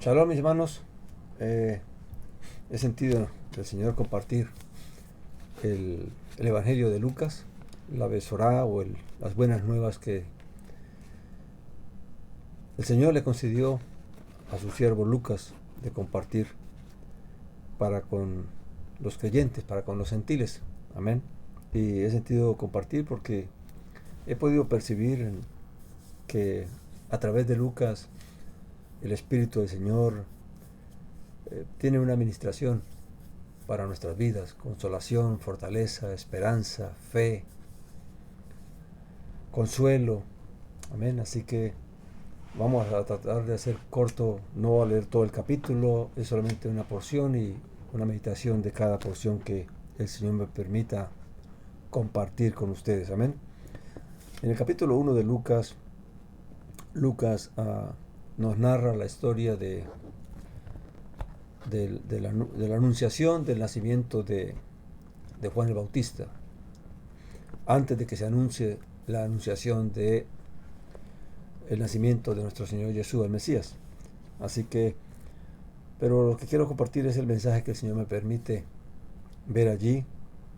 Shalom, mis hermanos. He sentido del Señor compartir el Evangelio de Lucas, la Besorá o las buenas nuevas que el Señor le concedió a su siervo Lucas de compartir para con los creyentes, para con los gentiles. Amén. Y he sentido compartir porque he podido percibir que a través de Lucas el Espíritu del Señor tiene una administración para nuestras vidas: consolación, fortaleza, esperanza, fe, consuelo. Amén. Así que vamos a tratar de hacer corto, no voy a leer todo el capítulo, es solamente una porción y una meditación de cada porción que el Señor me permita compartir con ustedes. Amén. En el capítulo 1 de Lucas, nos narra la historia de la anunciación del nacimiento de Juan el Bautista, antes de que se anuncie la anunciación de el nacimiento de nuestro Señor Jesús, el Mesías. Así que, pero lo que quiero compartir es el mensaje que el Señor me permite ver allí.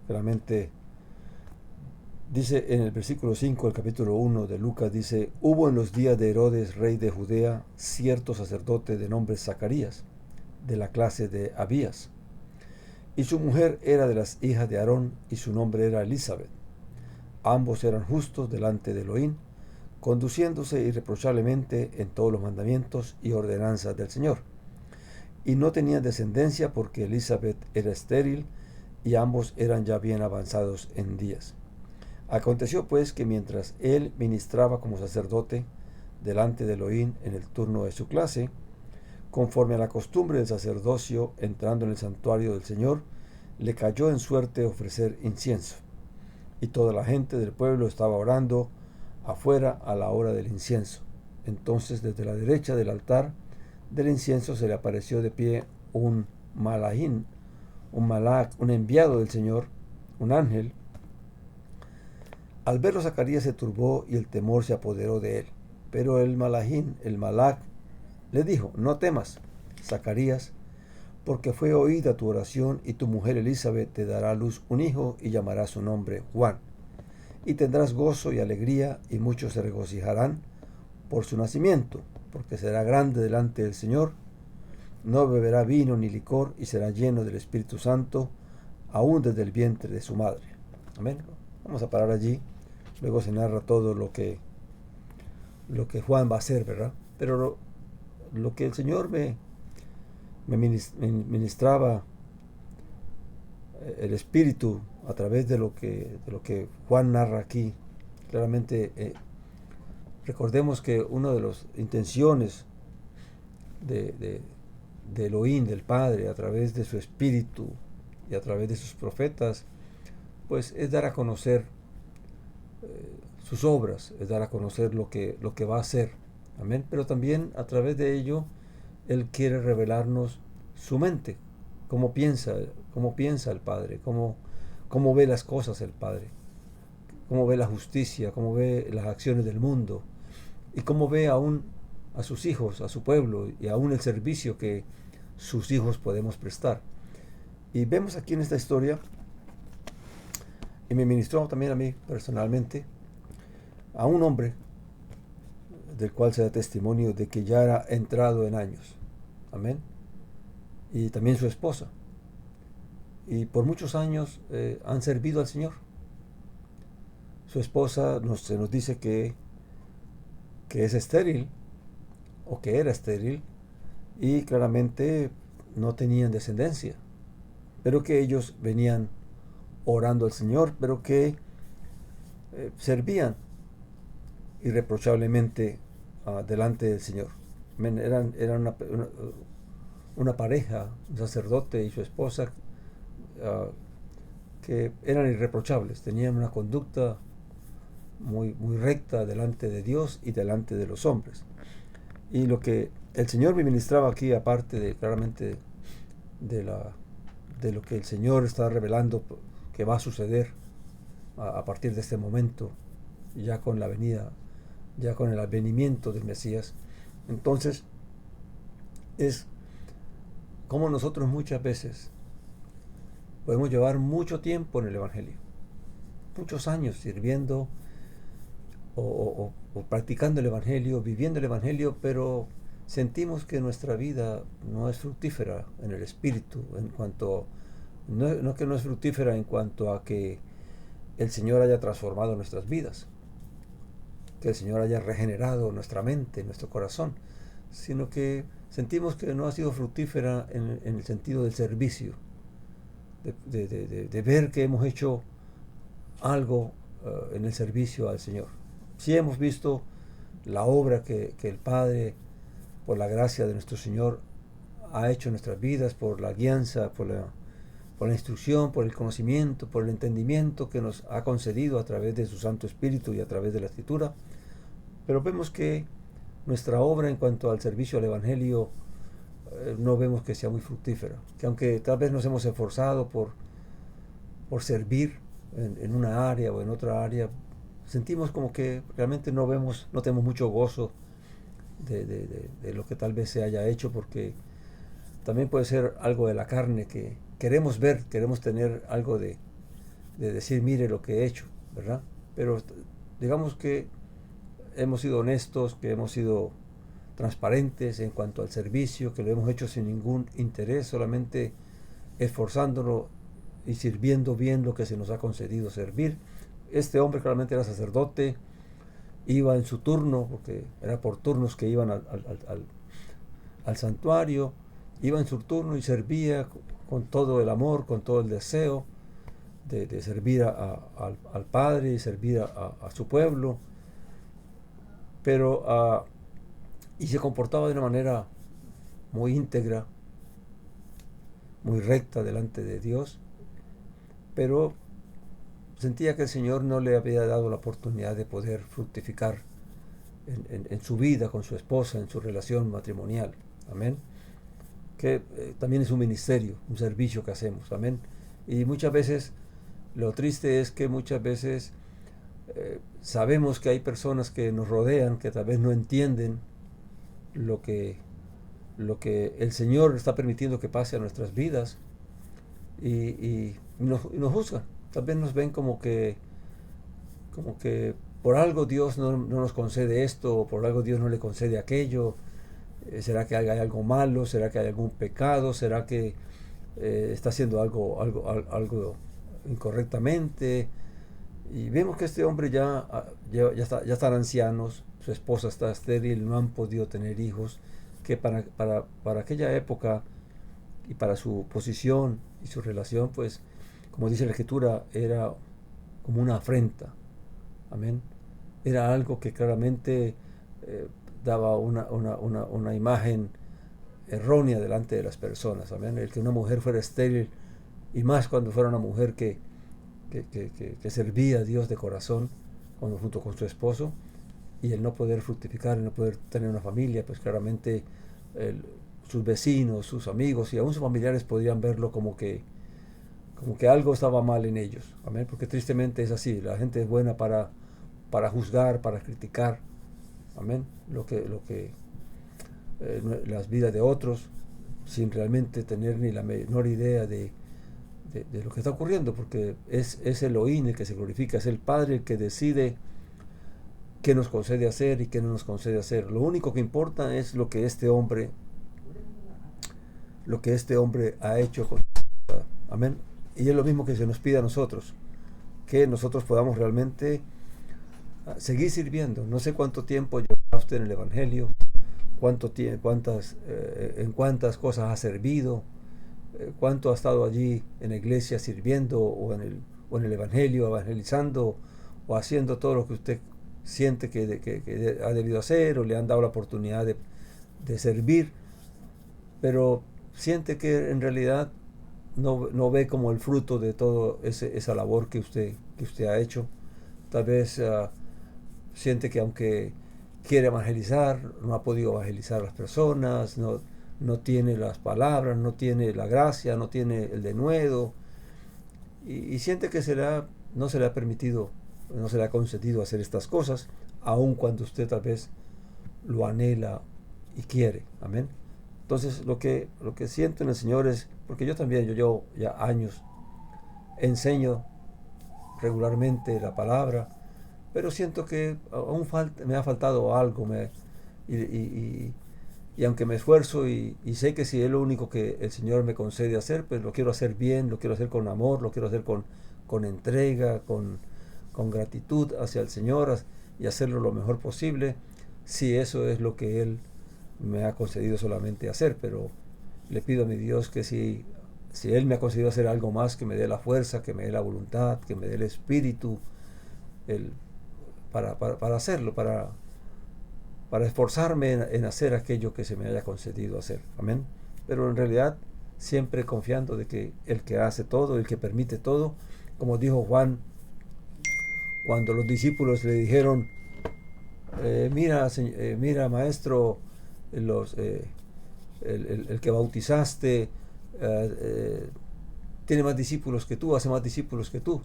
Realmente dice en el versículo 5 del capítulo 1 de Lucas, dice: hubo en los días de Herodes, rey de Judea, cierto sacerdote de nombre Zacarías, de la clase de Abías, y su mujer era de las hijas de Aarón, y su nombre era Elizabeth. Ambos eran justos delante de Elohim, conduciéndose irreprochablemente en todos los mandamientos y ordenanzas del Señor. Y no tenían descendencia porque Elizabeth era estéril y ambos eran ya bien avanzados en días. Aconteció pues que mientras él ministraba como sacerdote delante de Elohim en el turno de su clase, conforme a la costumbre del sacerdocio, entrando en el santuario del Señor, le cayó en suerte ofrecer incienso. Y toda la gente del pueblo estaba orando afuera a la hora del incienso. Entonces desde la derecha del altar del incienso se le apareció de pie un malachín, un malach, un enviado del Señor, un ángel. Al verlo, Zacarías se turbó y el temor se apoderó de él. Pero el malachín, el malach, le dijo: no temas, Zacarías, porque fue oída tu oración, y tu mujer Elizabeth te dará a luz un hijo y llamará su nombre Juan. Y tendrás gozo y alegría, y muchos se regocijarán por su nacimiento, porque será grande delante del Señor. No beberá vino ni licor, y será lleno del Espíritu Santo, aún desde el vientre de su madre. Amén. Vamos a parar allí. Luego se narra todo lo que Juan va a hacer, ¿verdad? Pero lo que el Señor me ministraba el Espíritu a través de lo que Juan narra aquí, claramente, recordemos que una de las intenciones de Elohim, del Padre, a través de su Espíritu y a través de sus profetas, pues es dar a conocer sus obras, es dar a conocer lo que va a hacer. Amén. Pero también a través de ello Él quiere revelarnos su mente, cómo piensa el Padre, cómo ve las cosas el Padre, cómo ve la justicia, cómo ve las acciones del mundo, y cómo ve aún a sus hijos, a su pueblo, y aún el servicio que sus hijos podemos prestar. Y vemos aquí en esta historia, y me ministró también a mí personalmente, a un hombre del cual se da testimonio de que ya era entrado en años. Amén. Y también su esposa. Y por muchos años han servido al Señor. Su esposa se nos dice que es estéril, o que era estéril, y claramente no tenían descendencia, pero que ellos venían orando al Señor, pero que servían irreprochablemente delante del Señor. Eran una pareja, un sacerdote y su esposa, que eran irreprochables, tenían una conducta muy, muy recta delante de Dios y delante de los hombres. Y lo que el Señor me ministraba aquí, aparte de claramente de lo que el Señor está revelando que va a suceder a partir de este momento, ya con la venida, ya con el advenimiento del Mesías, entonces es cómo nosotros muchas veces podemos llevar mucho tiempo en el Evangelio, muchos años sirviendo o practicando el Evangelio, viviendo el Evangelio, pero sentimos que nuestra vida no es fructífera en el Espíritu, en cuanto, no que no es fructífera en cuanto a que el Señor haya transformado nuestras vidas, que el Señor haya regenerado nuestra mente, nuestro corazón, sino que sentimos que no ha sido fructífera en el sentido del servicio, de ver que hemos hecho algo en el servicio al Señor. Sí hemos visto la obra que el Padre, por la gracia de nuestro Señor, ha hecho en nuestras vidas, por la guianza, por la instrucción, por el conocimiento, por el entendimiento que nos ha concedido a través de su Santo Espíritu y a través de la Escritura. Pero vemos que nuestra obra en cuanto al servicio al Evangelio no vemos que sea muy fructífera, que aunque tal vez nos hemos esforzado por servir en una área o en otra área, sentimos como que realmente no tenemos mucho gozo de lo que tal vez se haya hecho, porque también puede ser algo de la carne que queremos ver, queremos tener algo de decir, mire lo que he hecho, ¿verdad? Pero digamos que hemos sido honestos, que hemos sido transparentes en cuanto al servicio, que lo hemos hecho sin ningún interés, solamente esforzándonos y sirviendo bien lo que se nos ha concedido servir. Este hombre claramente era sacerdote, iba en su turno, porque era por turnos que iban al santuario, iba en su turno y servía con todo el amor, con todo el deseo de servir al Padre y servir a su pueblo, pero y se comportaba de una manera muy íntegra, muy recta delante de Dios, pero sentía que el Señor no le había dado la oportunidad de poder fructificar en su vida con su esposa, en su relación matrimonial. Amén. Que también es un ministerio, un servicio que hacemos. Amén. Y muchas veces, lo triste es que muchas veces sabemos que hay personas que nos rodean que tal vez no entienden lo que el Señor está permitiendo que pase a nuestras vidas y nos juzgan. Tal vez nos ven como que por algo Dios no nos concede esto, o por algo Dios no le concede aquello. ¿Será que hay algo malo? ¿Será que hay algún pecado? ¿Será que está haciendo algo incorrectamente? Y vemos que este hombre ya están ancianos, su esposa está estéril, no han podido tener hijos, que para aquella época y para su posición y su relación, pues, como dice la Escritura, era como una afrenta. Amén. Era algo que claramente daba una imagen errónea delante de las personas. Amén. El que una mujer fuera estéril, y más cuando fuera una mujer que servía a Dios de corazón, junto con su esposo, y el no poder fructificar, el no poder tener una familia, pues claramente sus vecinos, sus amigos y aún sus familiares podían verlo como que algo estaba mal en ellos. Amén. Porque tristemente es así. La gente es buena para juzgar, para criticar. Amén. Las vidas de otros, sin realmente tener ni la menor idea de lo que está ocurriendo, porque es Elohim el que se glorifica, es el Padre el que decide qué nos concede hacer y qué no nos concede hacer. Lo único que importa es lo que este hombre ha hecho con... Amén. Y es lo mismo que se nos pide a nosotros, que nosotros podamos realmente seguir sirviendo. No sé cuánto tiempo lleva usted en el Evangelio, en cuántas cosas ha servido, cuánto ha estado allí en la iglesia sirviendo o en el Evangelio, evangelizando o haciendo todo lo que usted siente que ha debido hacer, o le han dado la oportunidad de servir, pero siente que en realidad no ve como el fruto de toda esa labor que usted ha hecho. Tal vez siente que aunque quiere evangelizar, no ha podido evangelizar a las personas, no tiene las palabras, no tiene la gracia, no tiene el denuedo, y siente que no se le ha permitido, no se le ha concedido hacer estas cosas, aun cuando usted tal vez lo anhela y quiere. Amén. Entonces lo que siento en el Señor es, porque yo también, yo llevo ya años, enseño regularmente la palabra, pero siento que aún me ha faltado algo, y aunque me esfuerzo y sé que si es lo único que el Señor me concede hacer, pues lo quiero hacer bien, lo quiero hacer con amor, lo quiero hacer con entrega, con gratitud hacia el Señor y hacerlo lo mejor posible, si eso es lo que Él me ha concedido solamente hacer. Pero le pido a mi Dios que si Él me ha concedido hacer algo más, que me dé la fuerza, que me dé la voluntad, que me dé el espíritu para hacerlo, para esforzarme en hacer aquello que se me haya concedido hacer. Amén. Pero en realidad siempre confiando de que el que hace todo, el que permite todo, como dijo Juan cuando los discípulos le dijeron, mira maestro, los, el que bautizaste tiene más discípulos que tú, hace más discípulos que tú.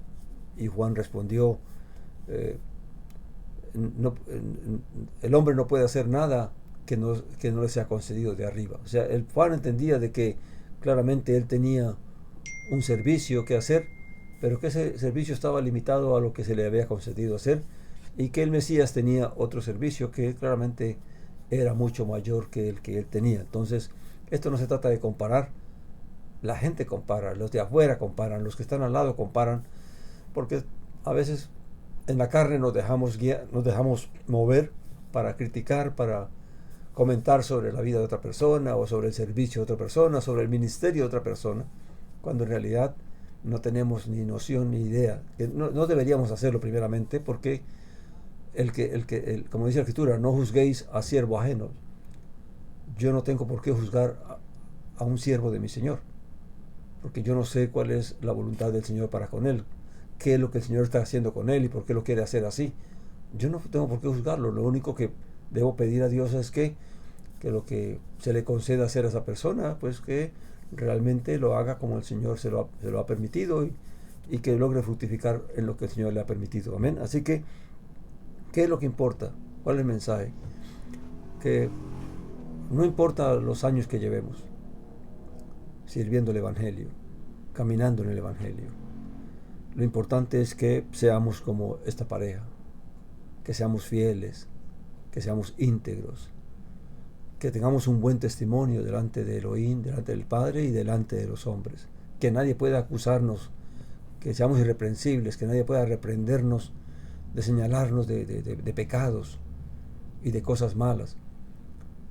Y Juan respondió, no, el hombre no puede hacer nada que no le sea concedido de arriba. O sea, el Juan entendía de que claramente él tenía un servicio que hacer, pero que ese servicio estaba limitado a lo que se le había concedido hacer, y que el Mesías tenía otro servicio que claramente era mucho mayor que el que él tenía. Entonces, esto no se trata de comparar. La gente compara, los de afuera comparan, los que están al lado comparan, porque a veces en la carne nos dejamos mover para criticar, para comentar sobre la vida de otra persona, o sobre el servicio de otra persona, sobre el ministerio de otra persona, cuando en realidad no tenemos ni noción ni idea. Que no deberíamos hacerlo primeramente, porque como dice la Escritura, no juzguéis a siervo ajeno. Yo no tengo por qué juzgar a un siervo de mi Señor, porque yo no sé cuál es la voluntad del Señor para con él, qué es lo que el Señor está haciendo con él y por qué lo quiere hacer así. Yo no tengo por qué juzgarlo. Lo único que debo pedir a Dios es que lo que se le conceda hacer a esa persona, pues que realmente lo haga como el Señor se lo ha permitido, y que logre fructificar en lo que el Señor le ha permitido. Amén. Así que, ¿qué es lo que importa? ¿Cuál es el mensaje? Que no importa los años que llevemos sirviendo el Evangelio, caminando en el Evangelio. Lo importante es que seamos como esta pareja, que seamos fieles, que seamos íntegros, que tengamos un buen testimonio delante de Elohim, delante del Padre y delante de los hombres. Que nadie pueda acusarnos, que seamos irreprensibles, que nadie pueda reprendernos, de señalarnos de pecados y de cosas malas.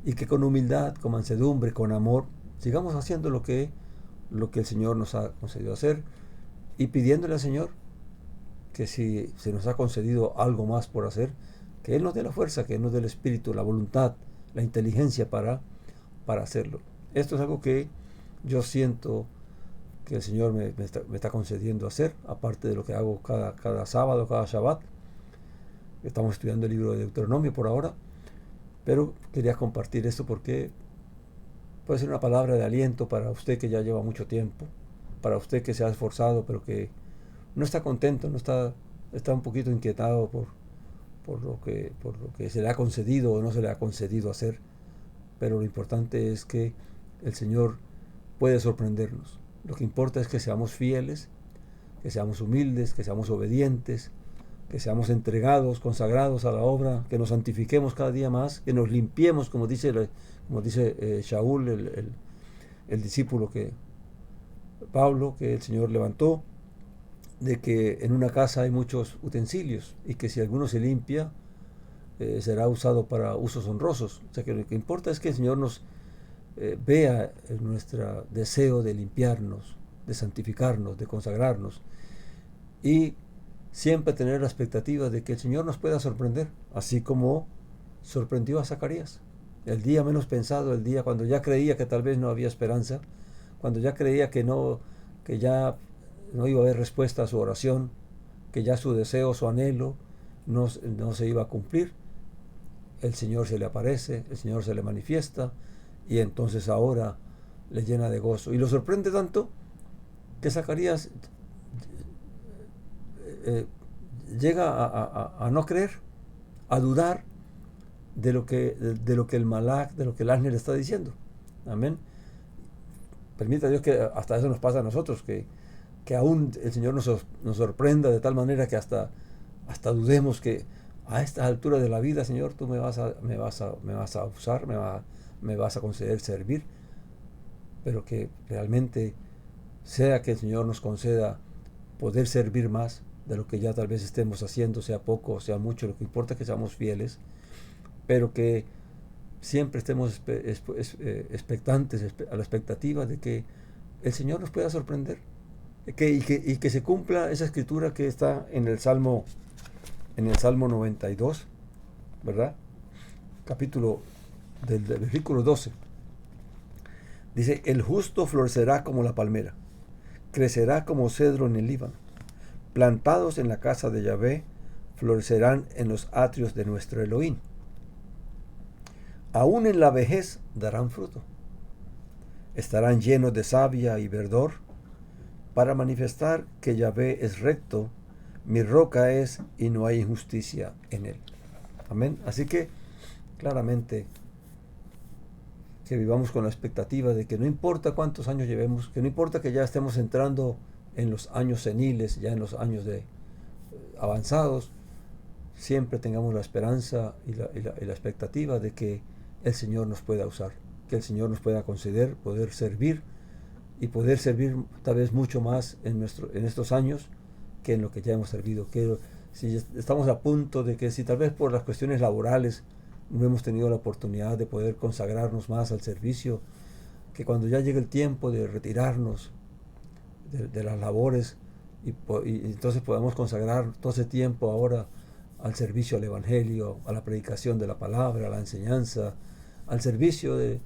Y que con humildad, con mansedumbre, con amor, sigamos haciendo lo que el Señor nos ha concedido hacer, y pidiéndole al Señor que si se nos ha concedido algo más por hacer, que Él nos dé la fuerza, que Él nos dé el espíritu, la voluntad, la inteligencia para hacerlo. Esto es algo que yo siento que el Señor me está concediendo hacer, aparte de lo que hago cada sábado, cada Shabbat. Estamos estudiando el libro de Deuteronomio por ahora, pero quería compartir esto porque puede ser una palabra de aliento para usted que ya lleva mucho tiempo, para usted que se ha esforzado, pero que no está contento, está un poquito inquietado por lo que se le ha concedido o no se le ha concedido hacer. Pero lo importante es que el Señor puede sorprendernos. Lo que importa es que seamos fieles, que seamos humildes, que seamos obedientes, que seamos entregados, consagrados a la obra, que nos santifiquemos cada día más, que nos limpiemos, como dice Shaul, el discípulo que Pablo, que el Señor levantó, de que en una casa hay muchos utensilios y que si alguno se limpia, será usado para usos honrosos. O sea que lo que importa es que el Señor nos vea en nuestro deseo de limpiarnos, de santificarnos, de consagrarnos, y siempre tener la expectativa de que el Señor nos pueda sorprender, así como sorprendió a Zacarías. El día menos pensado, el día cuando ya creía que tal vez no había esperanza, cuando ya creía que ya no iba a haber respuesta a su oración, que ya su deseo, su anhelo no se iba a cumplir, el Señor se le aparece, el Señor se le manifiesta, y entonces ahora le llena de gozo. Y lo sorprende tanto que Zacarías llega a no creer, a dudar de lo que el malach, de lo que el ángel está diciendo. Amén. Permita Dios que hasta eso nos pasa a nosotros, que aún el Señor nos sorprenda de tal manera que hasta dudemos que a esta altura de la vida, Señor, tú me vas a usar, me vas a conceder servir, pero que realmente sea que el Señor nos conceda poder servir más de lo que ya tal vez estemos haciendo, sea poco o sea mucho, lo que importa es que seamos fieles, pero que siempre estemos expectantes, a la expectativa de que el Señor nos pueda sorprender, y que se cumpla esa escritura que está en el Salmo 92, ¿verdad? Capítulo del versículo 12. Dice, el justo florecerá como la palmera, crecerá como cedro en el Líbano, plantados en la casa de Yahvé, florecerán en los atrios de nuestro Elohim. Aún en la vejez darán fruto, estarán llenos de savia y verdor, para manifestar que Yahvé es recto, mi roca es y no hay injusticia en él. Amén. Así que claramente que vivamos con la expectativa de que no importa cuántos años llevemos, que no importa que ya estemos entrando en los años seniles, ya en los años avanzados, siempre tengamos la esperanza y la expectativa de que el Señor nos pueda usar, que el Señor nos pueda conceder poder servir, y poder servir tal vez mucho más en estos años que en lo que ya hemos servido. Que si estamos a punto de que, si tal vez por las cuestiones laborales no hemos tenido la oportunidad de poder consagrarnos más al servicio, que cuando ya llegue el tiempo de retirarnos de las labores y entonces podamos consagrar todo ese tiempo ahora al servicio al Evangelio, a la predicación de la palabra, a la enseñanza, al servicio de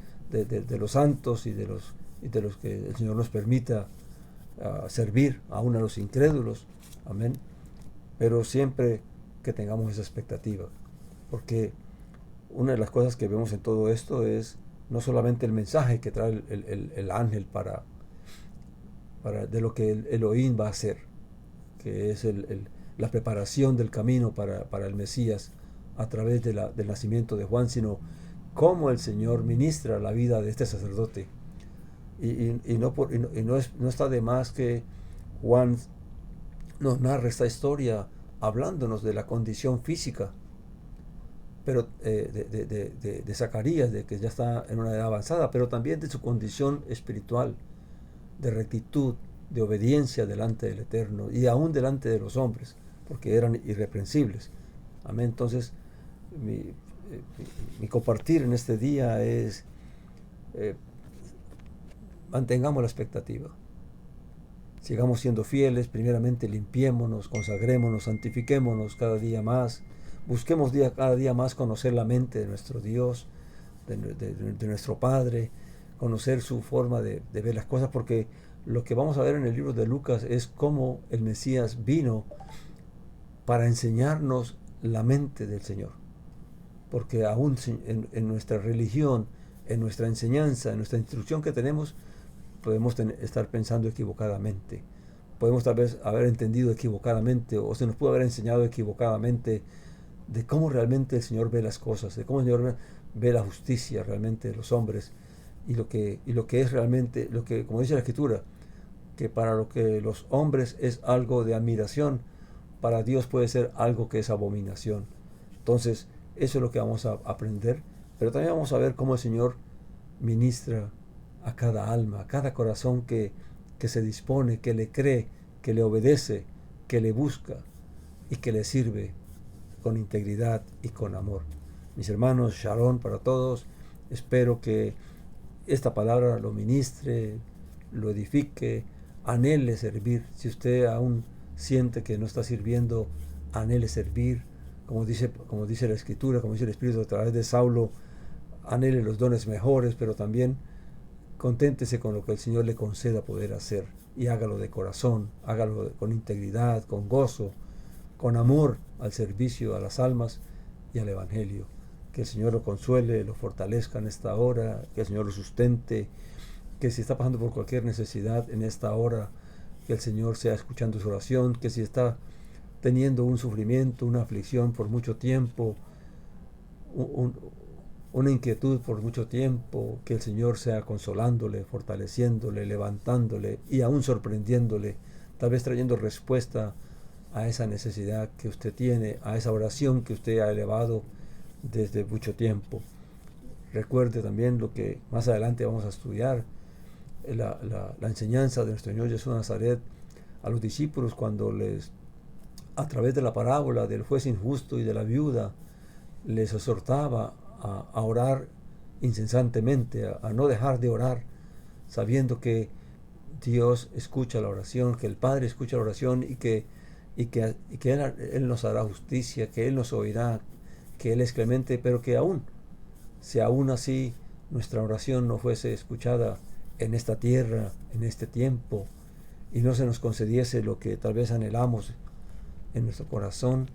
los santos y de los que el Señor nos permita servir aún a los incrédulos. Amén. Pero siempre que tengamos esa expectativa, porque una de las cosas que vemos en todo esto es no solamente el mensaje que trae el ángel de lo que el Elohim va a hacer, que es la preparación del camino para el Mesías a través del nacimiento de Juan, sino cómo el Señor ministra la vida de este sacerdote. No está de más que Juan nos narra esta historia hablándonos de la condición física, pero de Zacarías, de que ya está en una edad avanzada, pero también de su condición espiritual, de rectitud, de obediencia delante del Eterno y aún delante de los hombres, porque eran irreprensibles. Amén. Entonces, mi compartir en este día es mantengamos la expectativa. Sigamos siendo fieles, primeramente limpiémonos, consagrémonos, santifiquémonos cada día más. Busquemos cada día más conocer la mente de nuestro Dios, de nuestro Padre, conocer su forma de ver las cosas, porque lo que vamos a ver en el libro de Lucas es cómo el Mesías vino para enseñarnos la mente del Señor. Porque aún en nuestra religión, en nuestra enseñanza, en nuestra instrucción que tenemos, podemos estar pensando equivocadamente. Podemos tal vez haber entendido equivocadamente, o se nos pudo haber enseñado equivocadamente de cómo realmente el Señor ve las cosas, de cómo el Señor ve la justicia realmente de los hombres, y lo que es realmente, como dice la Escritura, que para lo que los hombres es algo de admiración, para Dios puede ser algo que es abominación. Entonces, eso es lo que vamos a aprender, pero también vamos a ver cómo el Señor ministra a cada alma, a cada corazón que se dispone, que le cree, que le obedece, que le busca y que le sirve con integridad y con amor. Mis hermanos, Shalom para todos. Espero que esta palabra lo ministre, lo edifique, anhele servir. Si usted aún siente que no está sirviendo, anhele servir. Como dice la Escritura, como dice el Espíritu a través de Saulo, anhele los dones mejores, pero también conténtese con lo que el Señor le conceda poder hacer, y hágalo de corazón, hágalo con integridad, con gozo, con amor al servicio a las almas y al Evangelio. Que el Señor lo consuele, lo fortalezca en esta hora, que el Señor lo sustente, que si está pasando por cualquier necesidad en esta hora, que el Señor sea escuchando su oración, que si está teniendo un sufrimiento, una aflicción por mucho tiempo, una inquietud por mucho tiempo, que el Señor sea consolándole, fortaleciéndole, levantándole y aún sorprendiéndole, tal vez trayendo respuesta a esa necesidad que usted tiene, a esa oración que usted ha elevado desde mucho tiempo. Recuerde también lo que más adelante vamos a estudiar, la enseñanza de nuestro Señor Jesús de Nazaret a los discípulos cuando a través de la parábola del juez injusto y de la viuda, les exhortaba a orar incesantemente, a no dejar de orar, sabiendo que Dios escucha la oración, que el Padre escucha la oración y que Él nos hará justicia, que Él nos oirá, que Él es clemente, pero que aún, si aún así nuestra oración no fuese escuchada en esta tierra, en este tiempo, y no se nos concediese lo que tal vez anhelamos en nuestro corazón,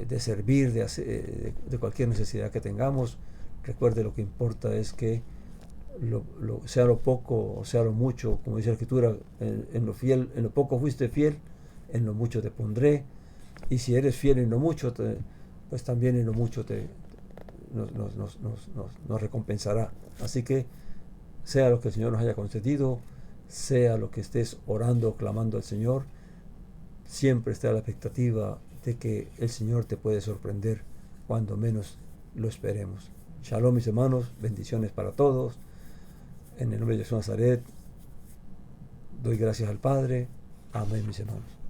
de servir, de cualquier necesidad que tengamos, recuerde, lo que importa es que sea lo poco o sea lo mucho, como dice la Escritura, en lo poco fuiste fiel, en lo mucho te pondré, y si eres fiel en lo mucho, pues también en lo mucho nos recompensará. Así que sea lo que el Señor nos haya concedido, sea lo que estés orando o clamando al Señor, siempre esté a la expectativa de que el Señor te puede sorprender cuando menos lo esperemos. Shalom, mis hermanos, bendiciones para todos. En el nombre de Jesús de Nazaret, doy gracias al Padre. Amén, mis hermanos.